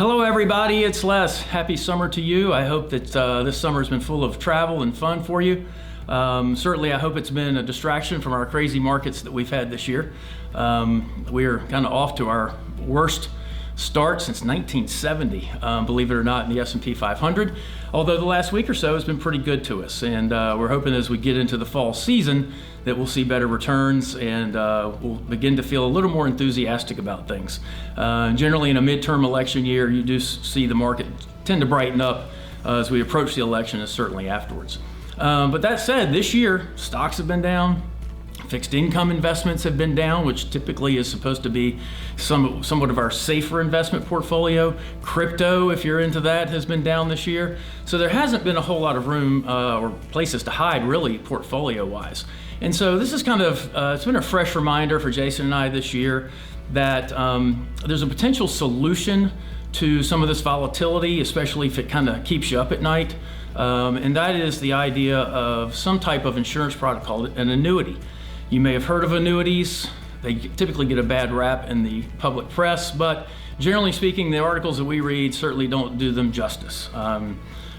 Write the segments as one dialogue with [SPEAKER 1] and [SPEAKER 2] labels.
[SPEAKER 1] Hello everybody, it's Les. Happy summer to you. I hope that this summer has been full of travel and fun for you. Certainly I hope it's been a distraction from our crazy markets that we've had this year. We are kind of off to our worst start since 1970, believe it or not, in the S&P 500. Although the last week or so has been pretty good to us, and we're hoping as we get into the fall season that we'll see better returns and we'll begin to feel a little more enthusiastic about things. Generally in a midterm election year, you do see the market tend to brighten up as we approach the election and certainly afterwards. But that said, this year, stocks have been down. Fixed income investments have been down, which typically is supposed to be somewhat of our safer investment portfolio. Crypto, if you're into that, has been down this year. So there hasn't been a whole lot of room or places to hide, really, portfolio-wise. And so this is kind of, it's been a fresh reminder for Jason and I this year that there's a potential solution to some of this volatility, especially if it kind of keeps you up at night. And that is the idea of some type of insurance product called an annuity. You may have heard of annuities. They typically get a bad rap in the public press, but generally speaking, the articles that we read certainly don't do them justice.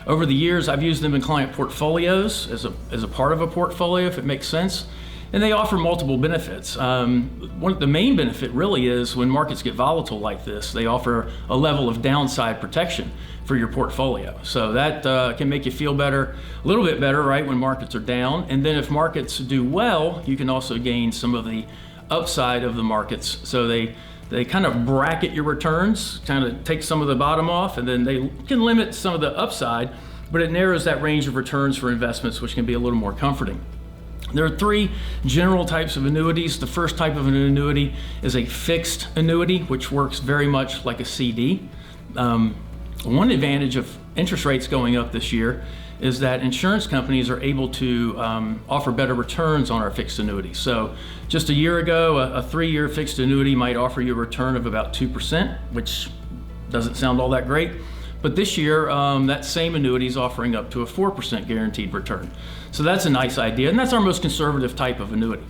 [SPEAKER 1] Over the years, I've used them in client portfolios as a part of a portfolio, if it makes sense, and they offer multiple benefits. The main benefit really is when markets get volatile like this, they offer a level of downside protection for your portfolio. So that can make you feel better, a little bit better, right, when markets are down. And then if markets do well, you can also gain some of the upside of the markets. So they kind of bracket your returns, kind of take some of the bottom off, and then they can limit some of the upside, but it narrows that range of returns for investments, which can be a little more comforting. There are three general types of annuities. The first type of an annuity is a fixed annuity, which works very much like a CD. One advantage of interest rates going up this year is that insurance companies are able to offer better returns on our fixed annuities. So just a year ago, a 3-year fixed annuity might offer you a return of about 2%, which doesn't sound all that great. But this year, that same annuity is offering up to a 4% guaranteed return. So that's a nice idea, and that's our most conservative type of annuity.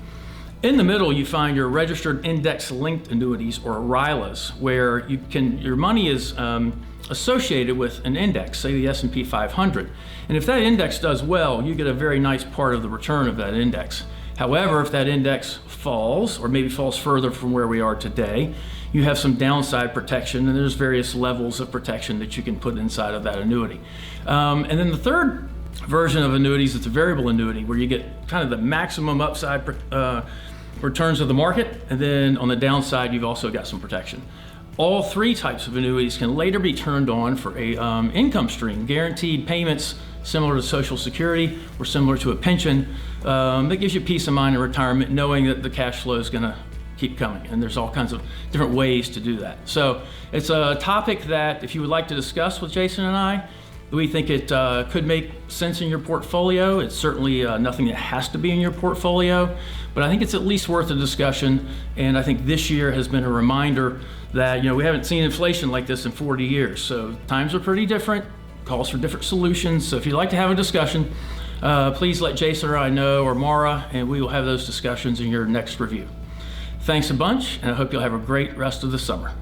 [SPEAKER 1] In the middle, you find your registered index-linked annuities, or RILAs, where your money is associated with an index, say the S&P 500. And if that index does well, you get a very nice part of the return of that index. However, if that index falls, or maybe falls further from where we are today, you have some downside protection, and there's various levels of protection that you can put inside of that annuity. And then the third version of annuities, it's a variable annuity, where you get kind of the maximum upside returns of the market, and then on the downside, you've also got some protection. All three types of annuities can later be turned on for a income stream, guaranteed payments similar to Social Security or similar to a pension. That gives you peace of mind in retirement, knowing that the cash flow is going to keep coming, and there's all kinds of different ways to do that. So it's a topic that if you would like to discuss with Jason and I, we think it could make sense in your portfolio. It's certainly nothing that has to be in your portfolio, but I think it's at least worth a discussion. And I think this year has been a reminder that we haven't seen inflation like this in 40 years. So times are pretty different, calls for different solutions. So if you'd like to have a discussion, please let Jason or I know, or Mara, and we will have those discussions in your next review. Thanks a bunch, and I hope you'll have a great rest of the summer.